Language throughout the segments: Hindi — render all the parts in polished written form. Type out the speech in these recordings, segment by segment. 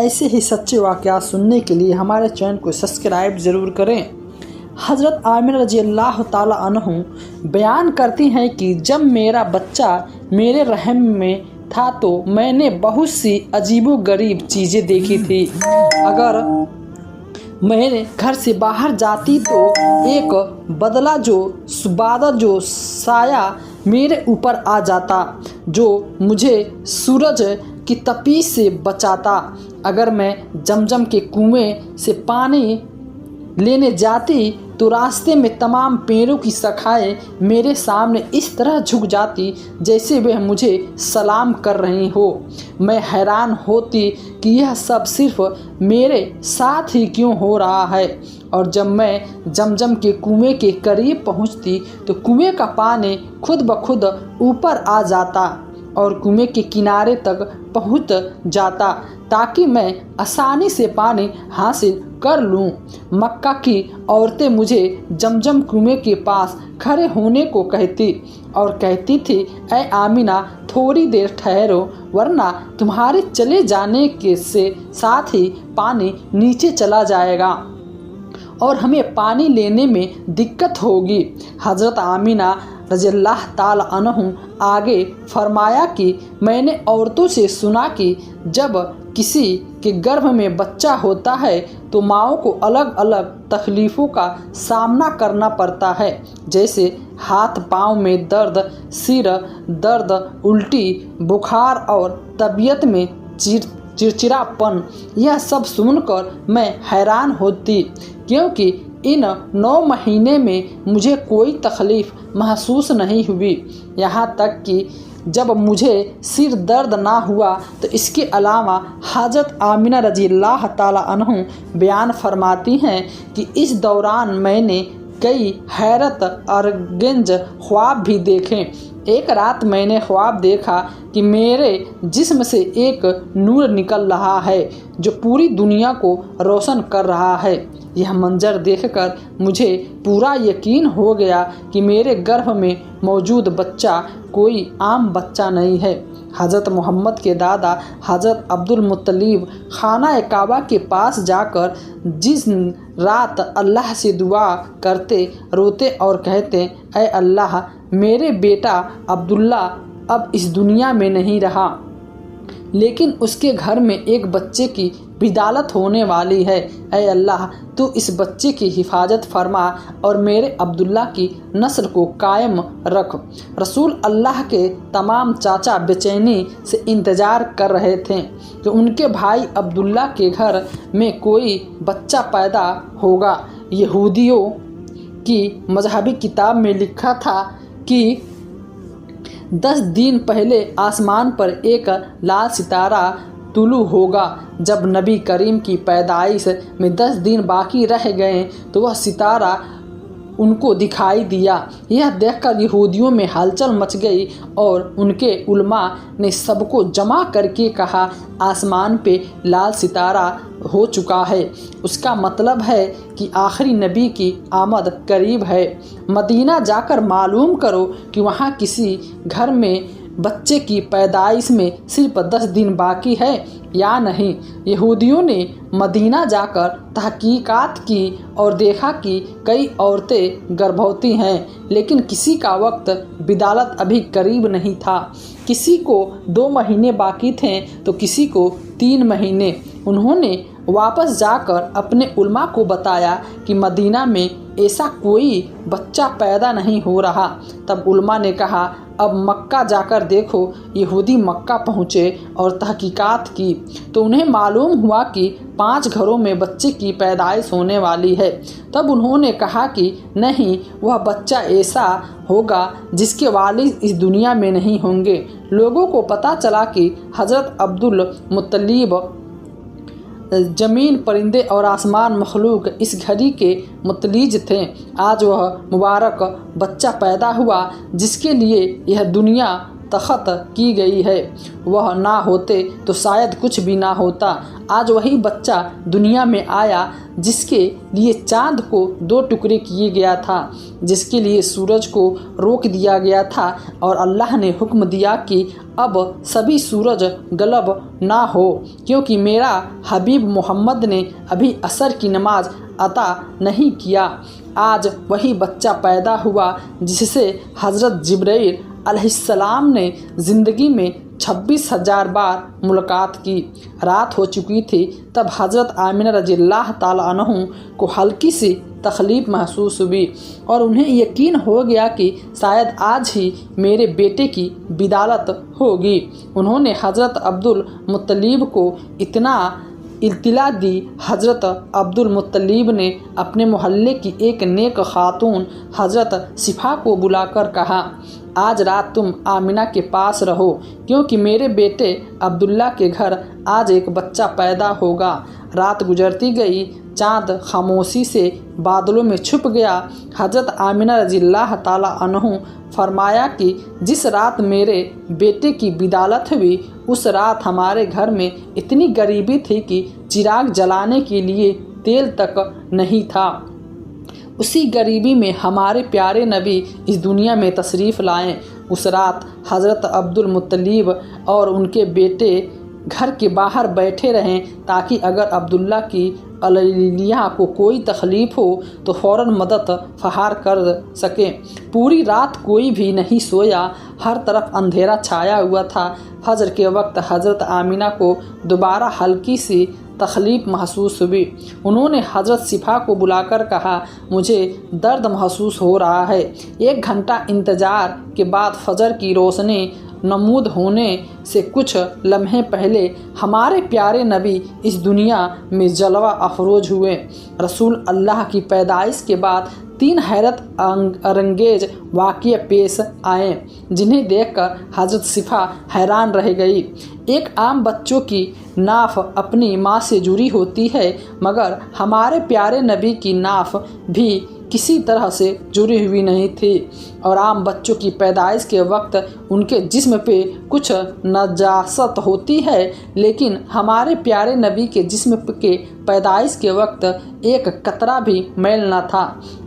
ऐसे ही सच्चे वाक़यात सुनने के लिए हमारे चैनल को सब्सक्राइब ज़रूर करें। हज़रत आमिना रज़ी अल्लाह ताला अन्हु बयान करती हैं कि जब मेरा बच्चा मेरे रहम में था तो मैंने बहुत सी अजीबोगरीब चीज़ें देखी थी। अगर मैं घर से बाहर जाती तो एक बादल जो साया मेरे ऊपर आ जाता, जो मुझे सूरज की तपीश से बचाता। अगर मैं जमजम के कुएं से पानी लेने जाती तो रास्ते में तमाम पेड़ों की शाखाएं मेरे सामने इस तरह झुक जाती जैसे वे मुझे सलाम कर रही हो। मैं हैरान होती कि यह सब सिर्फ मेरे साथ ही क्यों हो रहा है। और जब मैं जमजम के कुएं के करीब पहुंचती तो कुएं का पानी खुद ब खुद ऊपर आ जाता और कुएं के किनारे तक पहुंच जाता ताकि मैं आसानी से पानी हासिल कर लूं। मक्का की औरतें मुझे जमजम कुएं के पास खड़े होने को कहती और कहती थी, ऐ आमिना थोड़ी देर ठहरो वरना तुम्हारे चले जाने के से साथ ही पानी नीचे चला जाएगा और हमें पानी लेने में दिक्कत होगी। हज़रत आमिना रज़ियल्लाहु ताला अन्हु आगे फरमाया कि मैंने औरतों से सुना कि जब किसी के गर्भ में बच्चा होता है तो माँओं को अलग अलग तकलीफ़ों का सामना करना पड़ता है, जैसे हाथ पाँव में दर्द, सिर दर्द, उल्टी, बुखार और तबीयत में चिड़चिड़ापन। यह सब सुनकर मैं हैरान होती क्योंकि इन 9 महीने में मुझे कोई तकलीफ़ महसूस नहीं हुई। यहाँ तक कि जब मुझे सिर दर्द ना हुआ तो इसके अलावा हज़रत आमिना रज़ियल्लाहु ताला अन्हु बयान फरमाती हैं कि इस दौरान मैंने कई हैरत अंगेज़ ख्वाब भी देखे। एक रात मैंने ख्वाब देखा कि मेरे जिस्म से एक नूर निकल रहा है जो पूरी दुनिया को रोशन कर रहा है। यह मंजर देखकर मुझे पूरा यकीन हो गया कि मेरे गर्भ में मौजूद बच्चा कोई आम बच्चा नहीं है। हज़रत मोहम्मद के दादा हज़रत अब्दुल मुत्तलिब खाना काबा के पास जाकर जिस रात अल्लाह से दुआ करते, रोते और कहते, ऐ अल्लाह मेरे बेटा अब्दुल्ला अब इस दुनिया में नहीं रहा लेकिन उसके घर में एक बच्चे की बिदालत होने वाली है। ऐ अल्लाह तू इस बच्चे की हिफाजत फरमा और मेरे अब्दुल्ला की नस्ल को कायम रख। रसूल अल्लाह के तमाम चाचा बेचैनी से इंतज़ार कर रहे थे कि उनके भाई अब्दुल्ला के घर में कोई बच्चा पैदा होगा। यहूदियों की मजहबी किताब में लिखा था कि 10 दिन पहले आसमान पर एक लाल सितारा तुलू होगा। जब नबी करीम की पैदाइश में 10 दिन बाकी रह गए तो वह सितारा उनको दिखाई दिया। यह देखकर यहूदियों में हलचल मच गई और उनके उलमा ने सबको जमा करके कहा, आसमान पे लाल सितारा हो चुका है, उसका मतलब है कि आखिरी नबी की आमद करीब है। मदीना जाकर मालूम करो कि वहाँ किसी घर में बच्चे की पैदाइश में सिर्फ 10 दिन बाकी है या नहीं। यहूदियों ने मदीना जाकर तहकीकात की और देखा कि कई औरतें गर्भवती हैं लेकिन किसी का वक्त बिदालत अभी करीब नहीं था। किसी को 2 महीने बाकी थे तो किसी को 3 महीने। उन्होंने वापस जाकर अपने उलमा को बताया कि मदीना में ऐसा कोई बच्चा पैदा नहीं हो रहा। तब उलमा ने कहा, अब मक्का जाकर देखो। यहूदी मक्का पहुँचे और तहकीकात की तो उन्हें मालूम हुआ कि 5 घरों में बच्चे की पैदाइश होने वाली है। तब उन्होंने कहा कि नहीं, वह बच्चा ऐसा होगा जिसके वालिद इस दुनिया में नहीं होंगे। लोगों को पता चला कि हज़रत अब्दुल मुत्तलिब ज़मीन, परिंदे और आसमान मखलूक इस घड़ी के मुतलीज थे। आज वह मुबारक बच्चा पैदा हुआ जिसके लिए यह दुनिया दस्तखत की गई है। वह ना होते तो शायद कुछ भी ना होता। आज वही बच्चा दुनिया में आया जिसके लिए चाँद को 2 टुकड़े किए गया था, जिसके लिए सूरज को रोक दिया गया था और अल्लाह ने हुक्म दिया कि अब सभी सूरज गलब ना हो, क्योंकि मेरा हबीब मोहम्मद ने अभी असर की नमाज अता नहीं किया। आज वही बच्चा पैदा हुआ जिससे हज़रत जिब्राइल अलैहिस्सलाम ने ज़िंदगी में 26,000 बार मुलाकात की। रात हो चुकी थी तब हज़रत आमिना रज़ियल्लाहु ताला अन्हु को हल्की सी तकलीफ़ महसूस हुई और उन्हें यकीन हो गया कि शायद आज ही मेरे बेटे की बिदालत होगी। उन्होंने हज़रत अब्दुल मुत्तलिब को इतना इत्तला दी। हज़रत अब्दुल मुत्तलिब ने अपने मोहल्ले की एक नेक खातून हज़रत शिफा को बुलाकर कहा, आज रात तुम आमिना के पास रहो, क्योंकि मेरे बेटे अब्दुल्ला के घर आज एक बच्चा पैदा होगा। रात गुजरती गई, चाँद खामोशी से बादलों में छुप गया। हज़रत आमिना रज़ियल्लाहु ताला अन्हु फरमाया कि जिस रात मेरे बेटे की बिदालत हुई उस रात हमारे घर में इतनी गरीबी थी कि चिराग जलाने के लिए तेल तक नहीं था। उसी गरीबी में हमारे प्यारे नबी इस दुनिया में तशरीफ़ लाए। उस रात हज़रत अब्दुल मुत्तलिब और उनके बेटे घर के बाहर बैठे रहें ताकि अगर अब्दुल्ला की अलैलिया को कोई तकलीफ़ हो तो फ़ौरन मदद फहार कर सकें। पूरी रात कोई भी नहीं सोया, हर तरफ अंधेरा छाया हुआ था। फजर के वक्त हज़रत आमिना को दोबारा हल्की सी तकलीफ़ महसूस हुई। उन्होंने हज़रत शिफा को बुलाकर कहा, मुझे दर्द महसूस हो रहा है। 1 घंटा इंतज़ार के बाद फजर की रोशनी नमूद होने से कुछ लम्हे पहले हमारे प्यारे नबी इस दुनिया में जलवा अफरोज हुए। रसूल अल्लाह की पैदाइश के बाद 3 हैरत अंगेज वाक़ये पेश आए जिन्हें देखकर हज़रत शिफा हैरान रह गई। एक आम बच्चों की नाफ अपनी माँ से जुड़ी होती है, मगर हमारे प्यारे नबी की नाफ भी किसी तरह से जुड़ी हुई नहीं थी और आम बच्चों की पैदाइश के वक्त उनके जिस्म पे कुछ नजासत होती है, लेकिन हमारे प्यारे नबी के जिस्म के पैदाइश के वक्त एक कतरा भी मैल न था।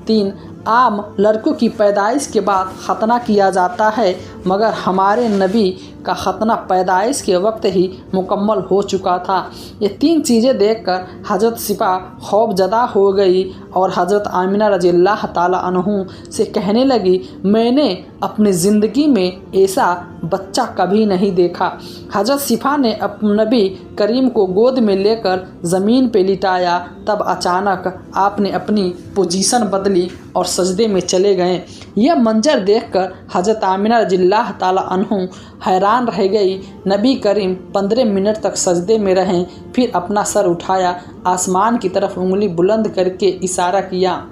3 आम लड़कों की पैदाइश के बाद ख़तना किया जाता है, मगर हमारे नबी का ख़तना पैदाइश के वक्त ही मुकम्मल हो चुका था। ये 3 चीज़ें देखकर हज़रत शिफा खौफजदा हो गई और हज़रत आमिना रज़ियल्लाहु ताला अन्हु से कहने लगी, मैंने अपनी ज़िंदगी में ऐसा बच्चा कभी नहीं देखा। हज़रत शिफा ने नबी करीम को गोद में लेकर ज़मीन पे लिटाया। तब अचानक आपने अपनी पोजीशन बदली और सजदे में चले गए। यह मंजर देखकर हज़रत आमिना रज़ियल्लाहु ताला अन्हु हैरान रह गई। नबी करीम 15 मिनट तक सजदे में रहें, फिर अपना सर उठाया, आसमान की तरफ उंगली बुलंद करके इशारा किया।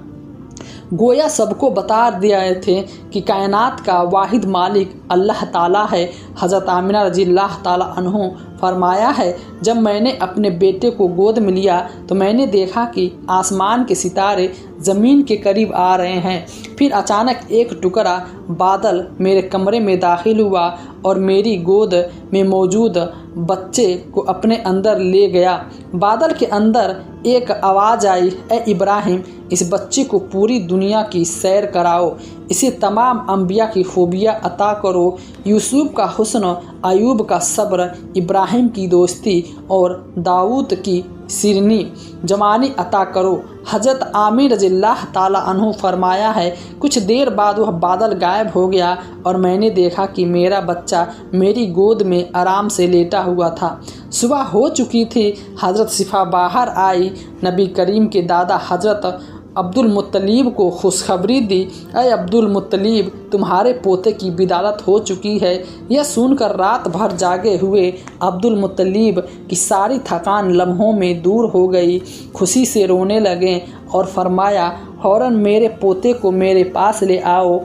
गोया सबको बता दिया थे कि कायनात का वाहिद मालिक अल्लाह ताला है। हज़रत आमिना रज़ियल्लाहु ताला अन्हु फरमाया है, जब मैंने अपने बेटे को गोद में लिया तो मैंने देखा कि आसमान के सितारे ज़मीन के करीब आ रहे हैं। फिर अचानक एक टुकड़ा बादल मेरे कमरे में दाखिल हुआ और मेरी गोद में मौजूद बच्चे को अपने अंदर ले गया। बादल के अंदर एक आवाज़ आई, ए इब्राहिम, इस बच्चे को पूरी दुनिया की सैर कराओ, इसे तमाम अंबिया की खूबियाँ अता करो, यूसुफ का हुस्न, अयूब का सब्र, इब्राहिम की दोस्ती और दाऊद की सिरनी जमानी अता करो। हज़रत आमिर रज़ियल्लाहु ताला अन्हु फरमाया है, कुछ देर बाद वह बादल गायब हो गया और मैंने देखा कि मेरा बच्चा मेरी गोद में आराम से लेटा हुआ था। सुबह हो चुकी थी। हज़रत शिफा बाहर आई, नबी करीम के दादा हज़रत अब्दुल मुत्तलिब को खुशखबरी दी, अय अब्दुल मुत्तलिब, तुम्हारे पोते की बिदालत हो चुकी है। यह सुनकर रात भर जागे हुए अब्दुल मुत्तलिब की सारी थकान लम्हों में दूर हो गई। खुशी से रोने लगे और फरमाया, फ़ौरन मेरे पोते को मेरे पास ले आओ।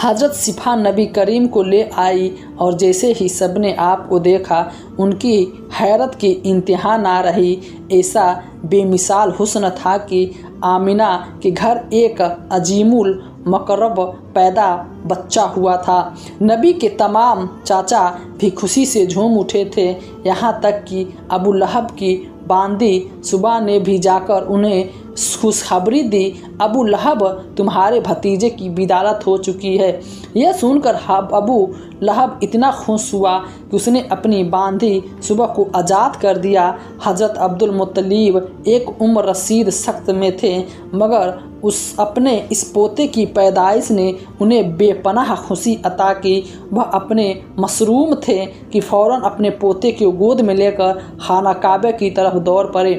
हज़रत शिफा नबी करीम को ले आई और जैसे ही सब ने आपको देखा उनकी हैरत की इंतहा ना रही। ऐसा बेमिसाल हुस्न था कि आमिना के घर एक अजीमुल मकरब पैदा बच्चा हुआ था। नबी के तमाम चाचा भी खुशी से झूम उठे थे, यहाँ तक कि अबू लहब की बांदी सुबह ने भी जाकर उन्हें खुशखबरी दी, अबू लहब तुम्हारे भतीजे की बिदालत हो चुकी है। यह सुनकर अबू लहब इतना खुश हुआ कि उसने अपनी बांदी सुबह को आज़ाद कर दिया। हज़रत अब्दुल मुत्तलिब एक उम्र रसीद सख्त में थे, मगर उस अपने इस पोते की पैदाइश ने उन्हें बेपनाह खुशी अता की। वह अपने मसरूम थे कि फ़ौरन अपने पोते को गोद में लेकर खाना काबे की तरफ दौड़ पड़े।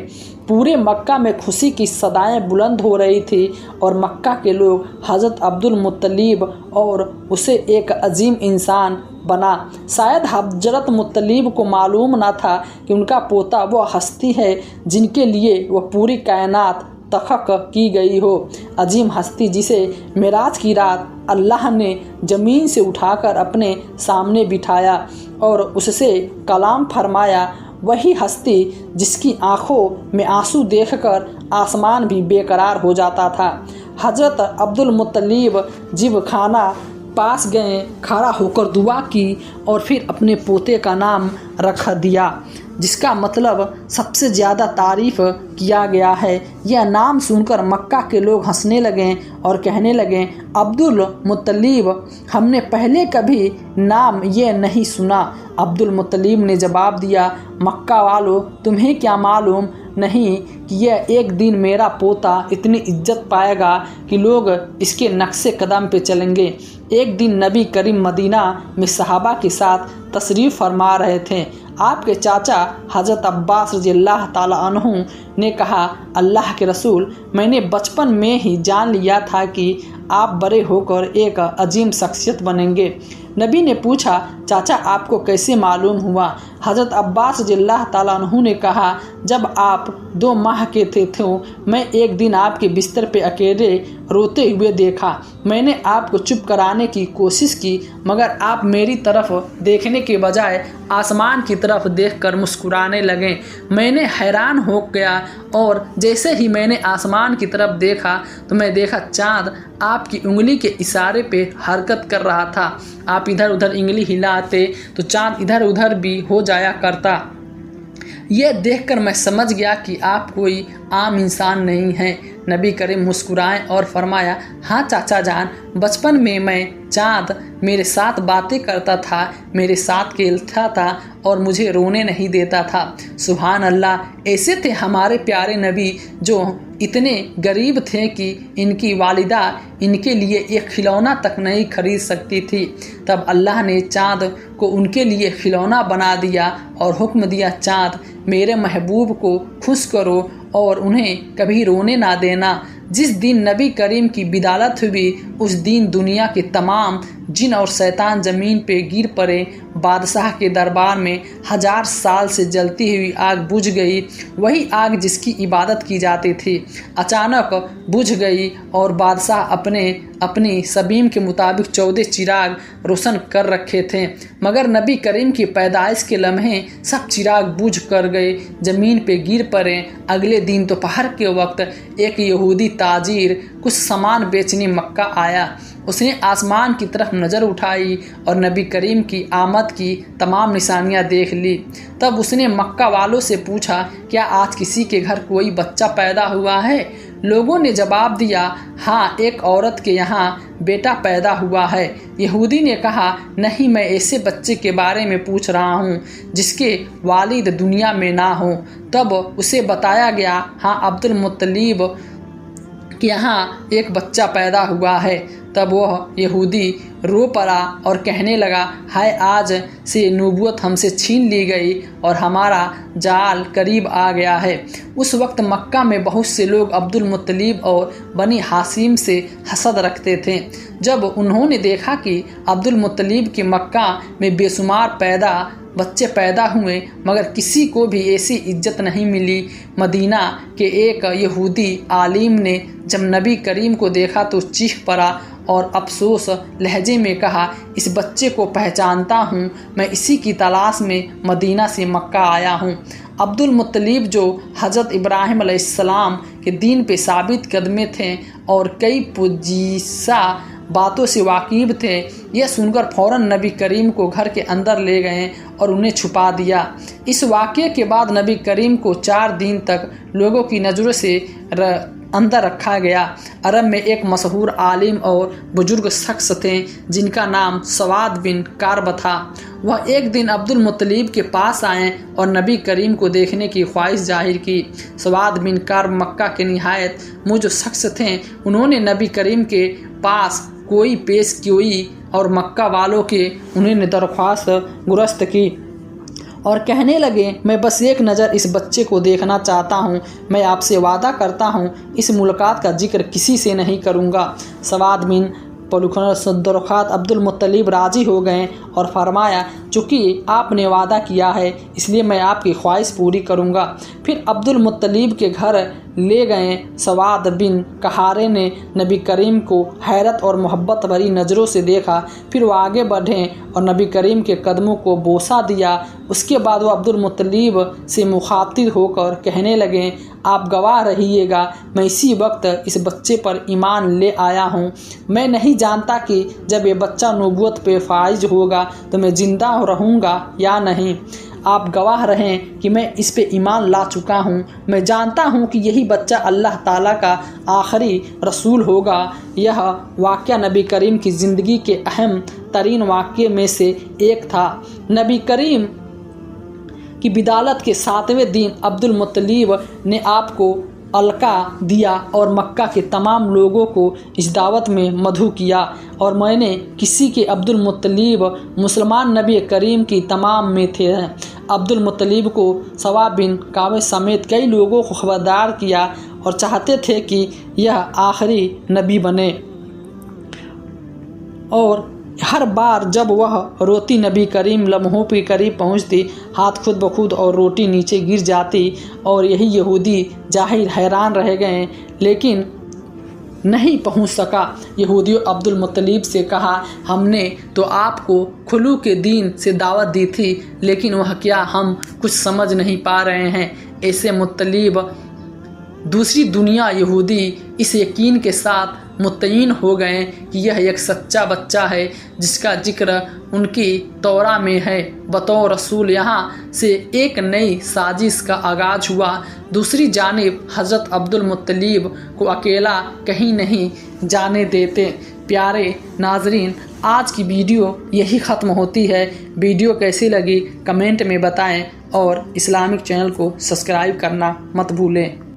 पूरे मक्का में खुशी की सदाएं बुलंद हो रही थी और मक्का के लोग हज़रत अब्दुल मुत्तलिब और उसे एक अजीम इंसान बना। शायद हज़रत मुत्तलिब को मालूम न था कि उनका पोता वो हस्ती है जिनके लिए वह पूरी कायनात तख्क की गई हो। अजीम हस्ती जिसे मेराज की रात अल्लाह ने ज़मीन से उठाकर अपने सामने बिठाया और उससे कलाम फरमाया, वही हस्ती जिसकी आँखों में आंसू देखकर आसमान भी बेकरार हो जाता था। हज़रत अब्दुल मुत्तलिब जिब खाना पास गए, खड़ा होकर दुआ की और फिर अपने पोते का नाम रख दिया, जिसका मतलब सबसे ज़्यादा तारीफ़ किया गया है। यह नाम सुनकर मक्का के लोग हंसने लगे और कहने लगे, अब्दुल मुत्तलिब, हमने पहले कभी नाम ये नहीं सुना। अब्दुल मुत्तलिब ने जवाब दिया, मक्का वालों, तुम्हें क्या मालूम नहीं कि यह एक दिन मेरा पोता इतनी इज्जत पाएगा कि लोग इसके नक्शे कदम पे चलेंगे। एक दिन नबी करीम मदीना में सहाबा के साथ तशरीफ़ फरमा रहे थे। आपके चाचा हज़रत अब्बास रज़ियल्लाहु ताला अन्हु ने कहा, अल्लाह के रसूल, मैंने बचपन में ही जान लिया था कि आप बड़े होकर एक अजीम शख्सियत बनेंगे। नबी ने पूछा, चाचा आपको कैसे मालूम हुआ? हज़रत अब्बास रज़ियल्लाहु ताला अन्हु ने कहा, जब आप 2 माह के थे मैं एक दिन आपके बिस्तर पे अकेले रोते हुए देखा। मैंने आपको चुप कराने की कोशिश की, मगर आप मेरी तरफ देखने के बजाय आसमान की तरफ देखकर मुस्कुराने लगे। मैंने हैरान हो गया और जैसे ही मैंने आसमान की तरफ देखा तो मैं देखा चाँद आपकी उंगली के इशारे पे हरकत कर रहा था। आप इधर उधर उंगली हिलाते तो चाँद इधर उधर भी हो जाया करता। यह देखकर मैं समझ गया कि आप कोई आम इंसान नहीं हैं। नबी करीम मुस्कुराए और फरमाया, हाँ चाचा जान, बचपन में मैं चाँद मेरे साथ बातें करता था, मेरे साथ खेलता था और मुझे रोने नहीं देता था। सुभान अल्लाह, ऐसे थे हमारे प्यारे नबी जो इतने गरीब थे कि इनकी वालिदा इनके लिए एक खिलौना तक नहीं खरीद सकती थी। तब अल्लाह ने चाँद को उनके लिए खिलौना बना दिया और हुक्म दिया, चाँद मेरे महबूब को खुश करो और उन्हें कभी रोने ना देना। जिस दिन नबी करीम की बिदालत हुई उस दिन दुनिया के तमाम जिन और शैतान ज़मीन पे गिर पड़े। बादशाह के दरबार में 1000 साल से जलती हुई आग बुझ गई, वही आग जिसकी इबादत की जाती थी अचानक बुझ गई और बादशाह अपनी सबीम के मुताबिक 14 चिराग रोशन कर रखे थे, मगर नबी करीम की पैदाइश के लम्हे सब चिराग बुझ कर गए, ज़मीन पे गिर पड़े। अगले दिन दोपहर के वक्त एक यहूदी ताजिर कुछ सामान बेचने मक्का आया। उसने आसमान की तरफ नज़र उठाई और नबी करीम की आमद की तमाम निशानियां देख ली। तब उसने मक्का वालों से पूछा, क्या आज किसी के घर कोई बच्चा पैदा हुआ है? लोगों ने जवाब दिया, हाँ, एक औरत के यहाँ बेटा पैदा हुआ है। यहूदी ने कहा, नहीं, मैं ऐसे बच्चे के बारे में पूछ रहा हूँ जिसके वालिद दुनिया में ना हो। तब उसे बताया गया, हाँ, अब्दुल मुत्तलिब के यहाँ एक बच्चा पैदा हुआ है। तब वह यहूदी रो पड़ा और कहने लगा, हाय, आज से नबूवत हमसे छीन ली गई और हमारा जाल करीब आ गया है। उस वक्त मक्का में बहुत से लोग अब्दुल मुत्तलिब और बनी हाशिम से हसद रखते थे। जब उन्होंने देखा कि अब्दुल मुत्तलिब के मक्का में बेशुमार पैदा बच्चे पैदा हुए मगर किसी को भी ऐसी इज्जत नहीं मिली। मदीना के एक यहूदी आलिम ने जब नबी करीम को देखा तो चीख पड़ा और अफसोस लहजे में कहा, इस बच्चे को पहचानता हूँ, मैं इसी की तलाश में मदीना से मक्का आया हूँ। अब्दुल मुत्तलिब जो हज़रत इब्राहिम अलैहिस्सलाम के दीन पे साबित कदमे थे और कई पुजीसा बातों से वाकिफ थे, यह सुनकर फ़ौरन नबी करीम को घर के अंदर ले गए और उन्हें छुपा दिया। इस वाक़ये के बाद नबी करीम को 4 दिन तक लोगों की नज़रों से अंदर रखा गया। अरब में एक मशहूर आलिम और बुजुर्ग शख्स थे जिनका नाम सवाद बिन कार्ब था। वह एक दिन अब्दुल मुत्तलिब के पास आए और नबी करीम को देखने की ख्वाहिश जाहिर की। सवाद बिन कार्ब मक्का के निहायत मुझ शख्स थे। उन्होंने नबी करीम के पास कोई पेश की और मक्का वालों के उन्हें दरख्वास्त गुरस्त की और कहने लगे, मैं बस एक नज़र इस बच्चे को देखना चाहता हूँ। मैं आपसे वादा करता हूँ इस मुलाकात का जिक्र किसी से नहीं करूँगा। सवाद बिन दरख्वास्त अब्दुल मुत्तलिब राज़ी हो गए और फरमाया, चूँकि आपने वादा किया है इसलिए मैं आपकी ख्वाहिश पूरी करूँगा। फिर अब्दुल मुत्तलिब के घर ले गए। सवाद बिन कहारे ने नबी करीम को हैरत और मोहब्बत भरी नज़रों से देखा। फिर वो आगे बढ़े और नबी करीम के कदमों को बोसा दिया। उसके बाद वो अब्दुल मुत्तलिब से मुखातिब होकर कहने लगे, आप गवाह रहिएगा, मैं इसी वक्त इस बच्चे पर ईमान ले आया हूँ। मैं नहीं जानता कि जब ये बच्चा नबूवत पे फाइज होगा तो मैं ज़िंदा रहूँगा या नहीं। आप गवाह रहें कि मैं इस पे ईमान ला चुका हूँ। मैं जानता हूँ कि यही बच्चा अल्लाह ताला का आखिरी रसूल होगा। यह वाक़या नबी करीम की ज़िंदगी के अहम तरीन वाक़ये में से एक था। नबी करीम की बिदालत के 7वें दिन अब्दुल मुत्तलिब ने आपको अलका दिया और मक्का के तमाम लोगों को इस दावत में मदऊ किया और मैंने किसी के अब्दुल मुत्तलिब मुसलमान नबी करीम की तमाम में थे। अब्दुल मुत्तलिब को सवाद बिन काब समेत कई लोगों को खबरदार किया और चाहते थे कि यह आखिरी नबी बने। और हर बार जब वह रोटी नबी करीम लम्हों के करीब पहुंचती, हाथ खुद ब खुद और रोटी नीचे गिर जाती और यही यहूदी जाहिर हैरान रह गए लेकिन नहीं पहुंच सका। यहूदियों अब्दुल मुत्तलिब से कहा, हमने तो आपको खुलू के दीन से दावत दी थी लेकिन वह क्या हम कुछ समझ नहीं पा रहे हैं। ऐसे मुत्तलिब दूसरी दुनिया यहूदी इस यकीन के साथ मुतय्यन हो गए कि यह एक सच्चा बच्चा है जिसका जिक्र उनकी तौरा में है। बतौर रसूल यहाँ से एक नई साजिश का आगाज़ हुआ। दूसरी जानिब हज़रत अब्दुल मुत्तलिब को अकेला कहीं नहीं जाने देते। प्यारे नाजरीन, आज की वीडियो यही ख़त्म होती है। वीडियो कैसी लगी कमेंट में बताएं और इस्लामिक चैनल को सब्सक्राइब करना मत भूलें।